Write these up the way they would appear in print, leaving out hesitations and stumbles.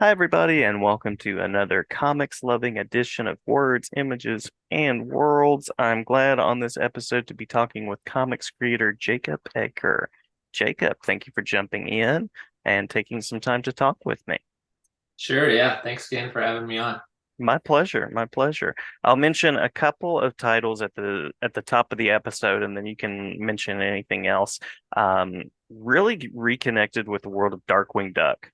Hi, everybody, and welcome to another comics loving edition of Words, Images, and Worlds. I'm glad on this episode to be talking with comics creator Jacob Edgar. Jacob, thank you for jumping in and taking some time to talk with me. Sure, yeah. Thanks again for having me on. My pleasure, my pleasure. I'll mention a couple of titles at the top of the episode, and then you can mention anything else. Really reconnected with the world of Darkwing Duck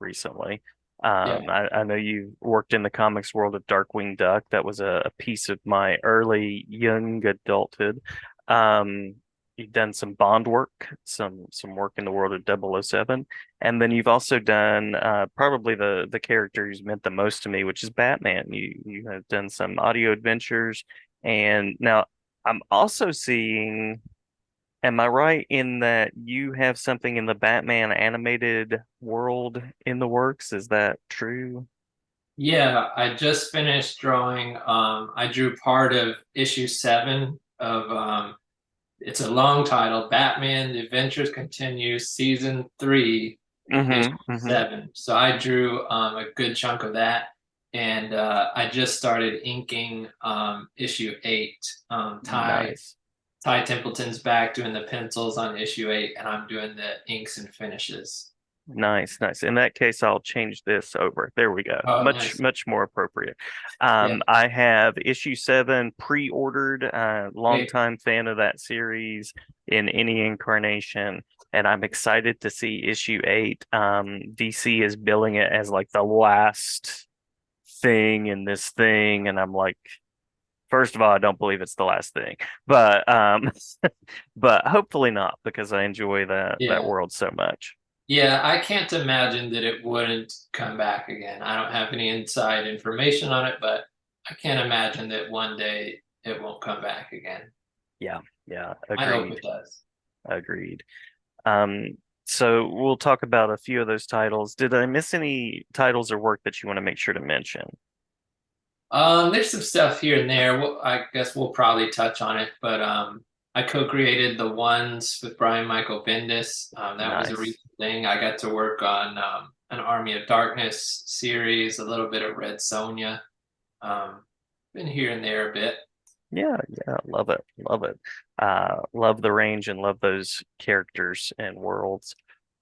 recently. Yeah. I know you worked in the comics world of Darkwing Duck. That was a piece of my early young adulthood. Um, you've done some Bond work, some work in the world of 007, and then you've also done probably the character who's meant the most to me, which is Batman. You have done some audio adventures, and now I'm also seeing. Am I right in that you have something in the Batman animated world in the works? Is that true? Yeah, I just finished drawing. I drew part of issue 7 of it's a long title, Batman: The Adventures Continue, Season 3, Issue Mm-hmm. 7. So I drew a good chunk of that, and I just started inking issue 8. Nice. Ty Templeton's back doing the pencils on issue 8, and I'm doing the inks and finishes. Nice, nice. In that case, I'll change this over. There we go. Oh, Much, nice. much more appropriate. Yeah. I have issue 7 pre-ordered. Great. Longtime fan of that series in any incarnation, and I'm excited to see issue 8. DC is billing it as like the last thing in this thing, and I'm like, first of all, I don't believe it's the last thing, but but hopefully not because I enjoy that Yeah. world so much. Yeah, I can't imagine that it wouldn't come back again. I don't have any inside information on it, but I can't imagine that one day it won't come back again. Yeah, yeah, I hope agreed, it does. agreed. So we'll talk about a few of those titles. Did I miss any titles or work that you want to make sure to mention? There's some stuff here and there. I guess we'll probably touch on it, but I co-created the ones with Brian Michael Bendis. That was a Nice. recent thing. I got to work on an Army of Darkness series, a little bit of Red Sonja. Um, been here and there a bit. Yeah, yeah, love it, love it. Love the range and love those characters and worlds.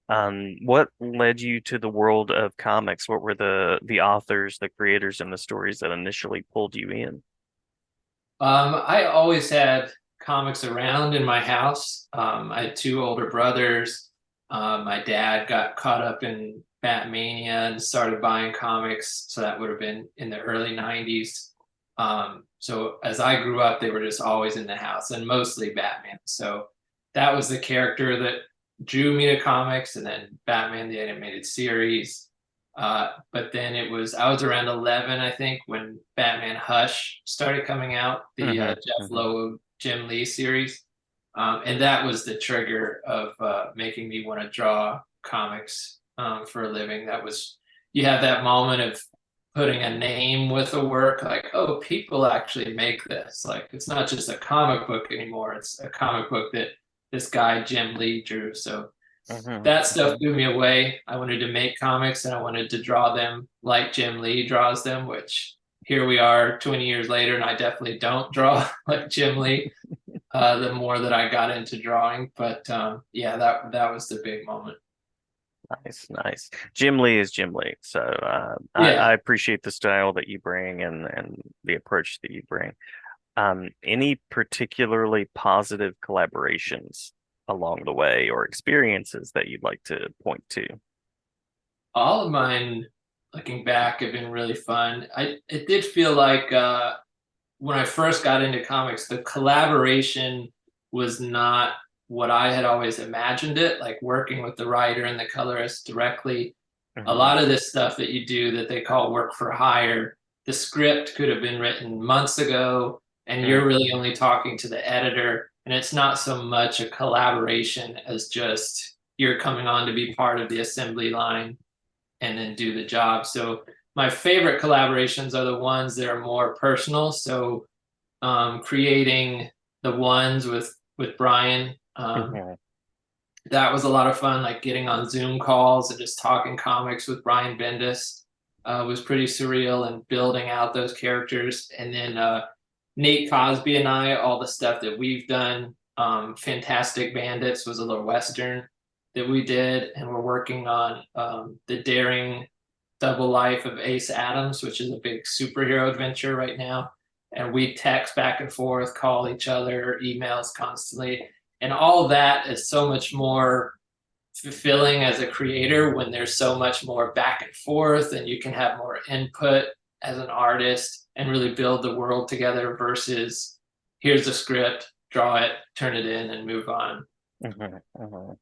What led you to the world of comics? What were the authors, the creators, and the stories that initially pulled you in? I always had comics around in my house. I had two older brothers. My dad got caught up in Batmania and started buying comics. So that would have been in the early 90s. So as I grew up, they were just always in the house and mostly Batman. So that was the character that drew me to comics, and then Batman, the animated series. But then I was around 11, I think, when Batman Hush started coming out, the Hmm. Jeff Hmm. Loeb, Jim Lee series. And that was the trigger of making me want to draw comics for a living. You have that moment of putting a name with a work, like, oh, people actually make this. Like, it's not just a comic book anymore, it's a comic book that this guy, Jim Lee, drew. So Hmm. that stuff Hmm. blew me away. I wanted to make comics and I wanted to draw them like Jim Lee draws them, which here we are 20 years later, and I definitely don't draw like Jim Lee. The more that I got into drawing, but yeah, that was the big moment. Nice, nice. Jim Lee is Jim Lee, so I Yeah. appreciate the style that you bring and the approach that you bring. Any particularly positive collaborations along the way or experiences that you'd like to point to? All of mine, looking back, have been really fun. It did feel like when I first got into comics, the collaboration was not what I had always imagined it, like working with the writer and the colorist directly. A Hmm. lot of this stuff that you do that they call work for hire, the script could have been written months ago, and you're really only talking to the editor. And it's not so much a collaboration as just you're coming on to be part of the assembly line and then do the job. So my favorite collaborations are the ones that are more personal. So creating the ones with Brian, Hmm. that was a lot of fun. Like getting on Zoom calls and just talking comics with Brian Bendis. was pretty surreal, and building out those characters. And then Nate Cosby and I, all the stuff that we've done. Fantastic Bandits was a little Western that we did, and we're working on the Daring Double Life of Ace Adams, which is a big superhero adventure right now. And we text back and forth, call each other, emails constantly. And all of that is so much more fulfilling as a creator when there's so much more back and forth and you can have more input as an artist and really build the world together versus here's the script, draw it, turn it in, and move on. Mhm, mhm.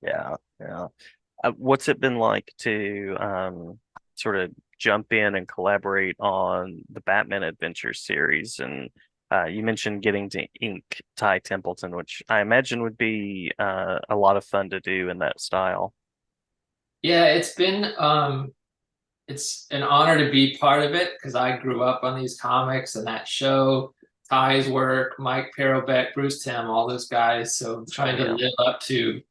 Yeah, yeah. What's it been like to sort of jump in and collaborate on the Batman Adventures series? And you mentioned getting to ink Ty Templeton, which I imagine would be a lot of fun to do in that style. Yeah, it's an honor to be part of it because I grew up on these comics and that show, Ty's work, Mike Parobeck, Bruce Timm, all those guys. So Oh trying to yeah. live up to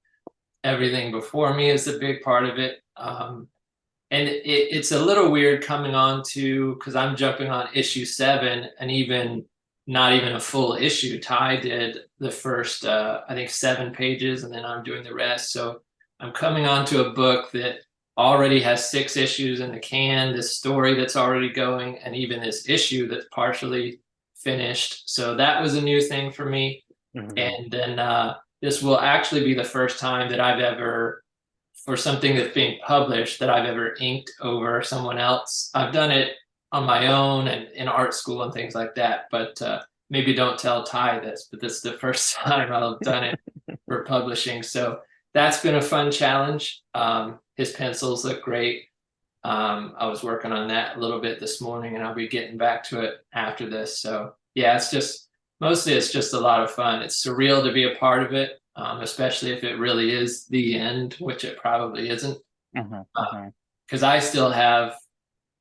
everything before me is a big part of it. And it's a little weird coming on to because I'm jumping on issue 7 and even not even a full issue. Ty did the first, I think, 7 pages, and then I'm doing the rest. So I'm coming on to a book that already has 6 issues in the can, this story that's already going, and even this issue that's partially finished. So that was a new thing for me. Hmm. And then this will actually be the first time that I've ever, for something that's being published, that I've ever inked over someone else. I've done it on my own and in art school and things like that, but maybe don't tell Ty this, but this is the first time I've done it for publishing. So that's been a fun challenge. His pencils look great. I was working on that a little bit this morning, and I'll be getting back to it after this. So yeah, it's just mostly it's just a lot of fun. It's surreal to be a part of it, especially if it really is the end, which it probably isn't. Hmm. Hmm. Because I still have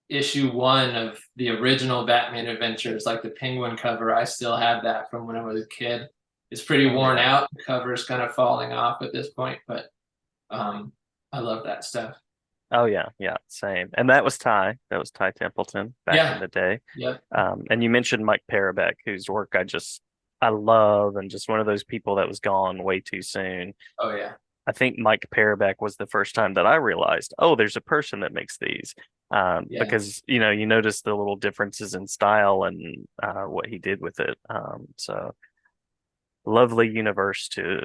issue 1 of the original Batman Adventures, like the Penguin cover. I still have that from when I was a kid. It's pretty Oh worn yeah. out. The cover is kind of falling off at this point, but I love that stuff. Oh yeah, yeah, same. And that was Ty. That was Ty Templeton back in Yeah, the day. yeah. And you mentioned Mike Parobeck, whose work I love, and just one of those people that was gone way too soon. Oh yeah, I think Mike Parobeck was the first time that I realized, oh, there's a person that makes these. yeah. Because you notice the little differences in style and what he did with it. So lovely universe to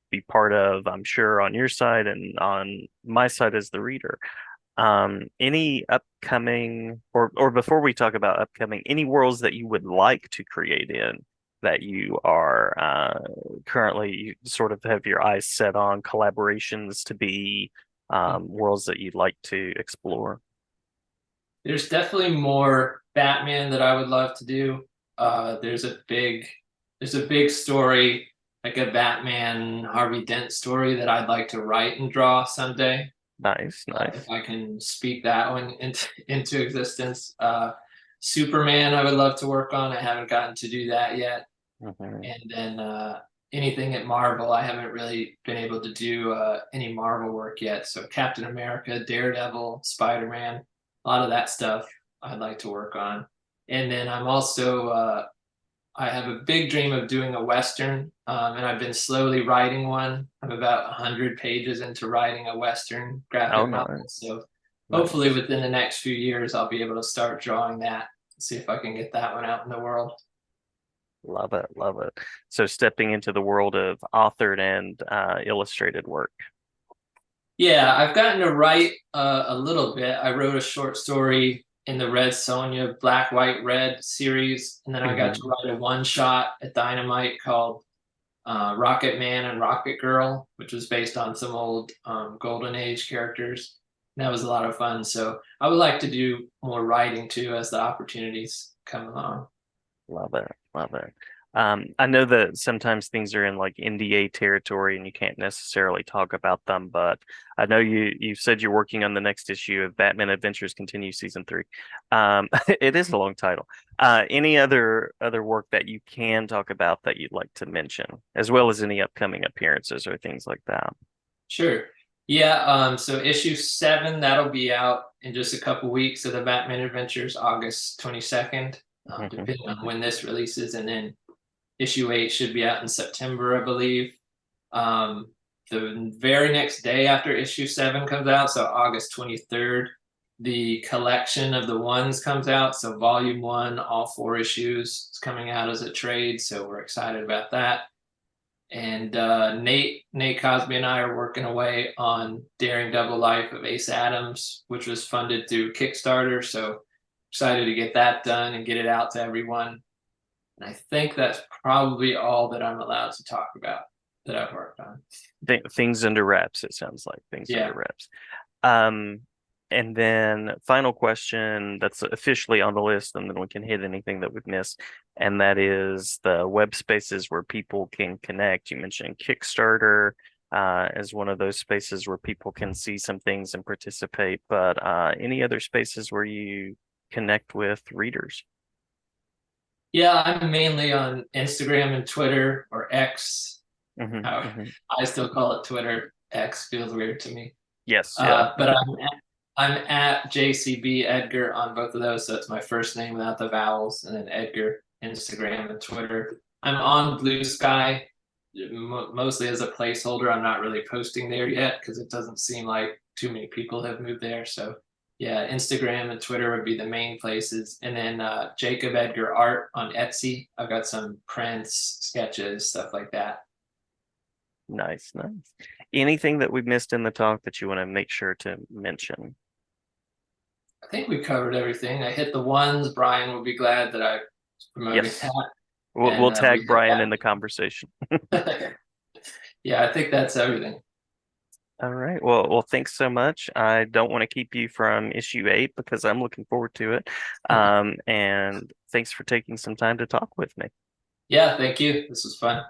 be part of, I'm sure, on your side and on my side as the reader. Any upcoming, or before we talk about upcoming, any worlds that you would like to create in that you are currently, you sort of have your eyes set on collaborations to be worlds that you'd like to explore? There's definitely more Batman that I would love to do. There's a big story, like a Batman Harvey Dent story that I'd like to write and draw someday. Nice, If nice. I can speak that one into existence. Superman, I would love to work on. I haven't gotten to do that yet. Hmm. And then anything at Marvel, I haven't really been able to do any Marvel work yet. So Captain America, Daredevil, Spider-Man, a lot of that stuff I'd like to work on. And then I'm also I have a big dream of doing a Western, and I've been slowly writing one. I'm about 100 pages into writing a Western Oh, graphic novel. nice, So hopefully nice. within the next few years, I'll be able to start drawing that, see if I can get that one out in the world. Love it, love it. So stepping into the world of authored and illustrated work. Yeah, I've gotten to write a little bit. I wrote a short story in the Red Sonja Black, White, Red series, and then I got to Hmm. write a one shot at Dynamite called Rocket Man and Rocket Girl, which was based on some old Golden Age characters. And that was a lot of fun. So I would like to do more writing too as the opportunities come along. Love it. Love it. I know that sometimes things are in like NDA territory and you can't necessarily talk about them, but I know you said you're working on the next issue of Batman Adventures Continue Season 3. It is a long title. Any other work that you can talk about that you'd like to mention, as well as any upcoming appearances or things like that? Sure. Yeah, so issue 7, that'll be out in just a couple weeks of the Batman Adventures, August 22nd, Mhm. depending on when this releases. And then issue 8 should be out in September, I believe. Um, the very next day after issue 7 comes out, so August 23rd, the collection of the ones comes out. So volume 1, all 4 issues, is coming out as a trade. So we're excited about that. And Nate Cosby and I are working away on Daring Double Life of Ace Adams, which was funded through Kickstarter. So excited to get that done and get it out to everyone. And I think that's probably all that I'm allowed to talk about that I've worked on. Things under wraps, it sounds like things under Yeah. wraps. Um, and then final question that's officially on the list, and then we can hit anything that we've missed, and that is the web spaces where people can connect. You mentioned Kickstarter as one of those spaces where people can see some things and participate, but any other spaces where you connect with readers? Yeah, I'm mainly on Instagram and Twitter, or X. Hmm. How Hmm. I still call it Twitter. X feels weird to me. Yes, yeah. But I'm at JCB Edgar on both of those, so it's my first name without the vowels, and then Edgar, Instagram and Twitter. I'm on Blue Sky mostly as a placeholder. I'm not really posting there yet because it doesn't seem like too many people have moved there. So yeah, Instagram and Twitter would be the main places, and then Jacob Edgar Art on Etsy. I've got some prints, sketches, stuff like that. Nice, nice. Anything that we missed in the talk that you want to make sure to mention? I think we covered everything. I hit the ones. Brian will be glad that I was promoting Yes. that, We'll and we tag hit Brian in the conversation. that. Yeah, I think that's everything. All right. Well, thanks so much. I don't want to keep you from issue 8 because I'm looking forward to it. And thanks for taking some time to talk with me. Yeah, thank you. This was fun.